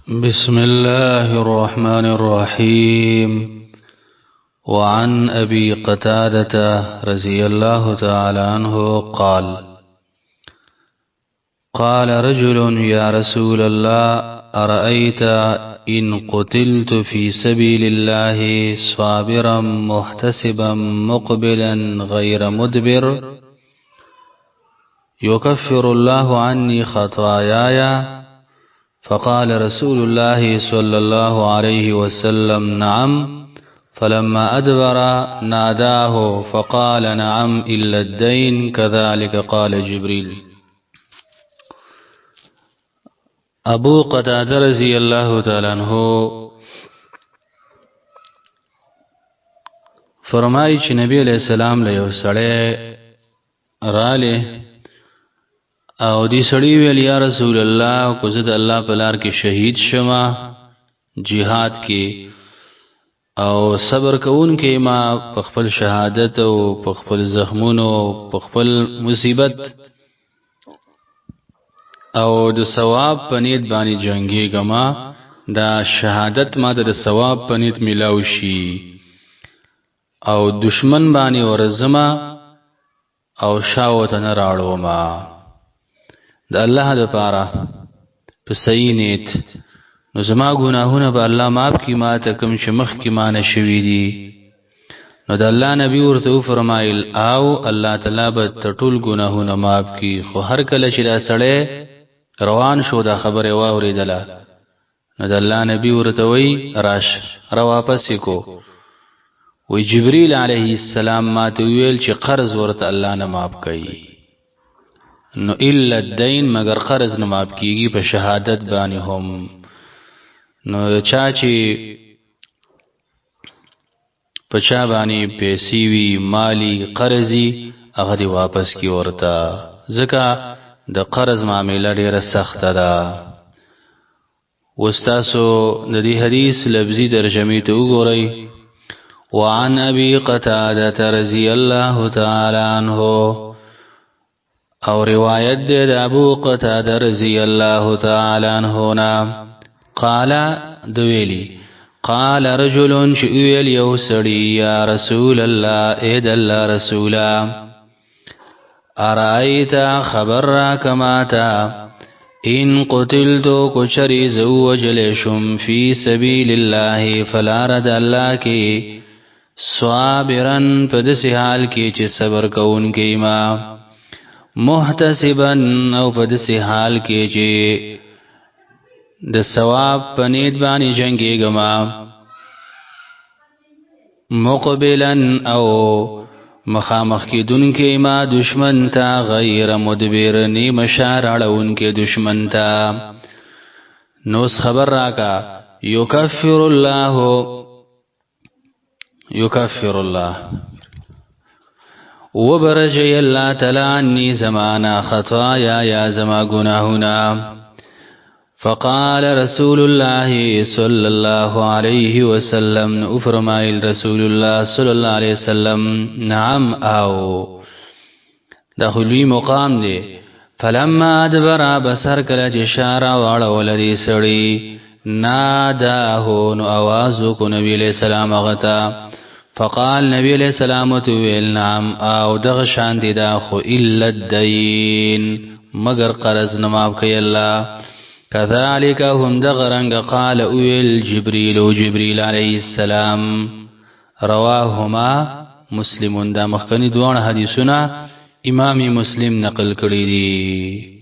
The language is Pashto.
بسم الله الرحمن الرحيم. وعن أبي قتادة رضي الله تعالى عنه قال: قال رجل يا رسول الله أرأيت إن قتلت في سبيل الله صابرا محتسبا مقبلا غير مدبر يكفر الله عني خطاياي؟ فقال رسول الله صلى الله عليه وسلم: نعم. فلما أدبر ناداه فقال: نعم إلا الدين. كذلك قال جبريل. ابو قتادہ رضی اللہ تعالی عنہ فرمایي چې نبی علیہ السلام له یو سړی رااله او دی سړی ویل: یا رسول الله، کو زه د الله په لار کې شهید شمه جهاد کې او صبر کوون کې ما په خپل شهادت او په خپل زخمونو په خپل مصیبت او د ثواب په نیت باندې جنگي گما دا شهادت ما د ثواب په نیت ملاوي شي او دشمن باندې ورزما او شاوت نه راړو ما د الله د پاره په صحیح نیت نو زما ګناهونه به الله معاف کی، ما ته کوم چې مخ کی مان شوي دي. نو د الله نبی ورته فرمایل او الله تعالی به ټول ګناهونه معاف کی. خو هر کله چې دا سړی روان شو دا خبره واوریدله نو د الله نبی ورته وی راش را واپس کو. وی جبريل علیه السلام ما ته ویل چې قرض ورته الله نه معاف کوي، نو الا الدین مگر قرض نه معاف کیږي په شهادت باندې هم. نو چا چې په چا باندې پیسې وی مالی قرضی هغه دی واپس کی ورته، ځکه د قرض معاملې ډیره سخته ده. واستاسو د دې حدیث لفظي ترجمه ته وګورئ. وعن ابي قتاده رضی الله تعالی عنه، او روایت دے دا ابو قتاده رضی اللہ تعالی عنہ نا قال دویلی قال رجل شئویل یو سڑی یا رسول اللہ اید اللہ رسولا ارائیتا خبر را کماتا ان قتلتو کچری زوجلشم فی سبیل اللہ فلارد اللہ کی صابرن پدسی حال کی چی صبر کون کی ما محتسبا او په داسې حال کې چې د ثواب په نیت باندې جنګېږم، مقبلا او مخامخ کېدونکی ما دشمن ته غیر مدبر نیم شار اړونکی دشمن ته. نو خبر راکا یکفر الله وبرجي الله تعالی عني زمانا خطايا يا زما گناهنا. فقال رسول الله صلى الله عليه وسلم فرمایل رسول الله صلى الله عليه وسلم: نعم او دخلوی مقام دی. فلما ادبر بسر کله جشارا واړه ولري سړی ناداه نو आवाज کو نبی علیہ السلام غتا. فقال نبی علیہ السلام ویل: نعم او دغه شان دي دا خو الا الدین مگر قرض نه معاف کوي الله. كذلك هم دغرنگ قال ویل جبريل علیہ السلام. رواهما مسلمون دا مخکنی دوان حدیثونه امام مسلم نقل کړی دي.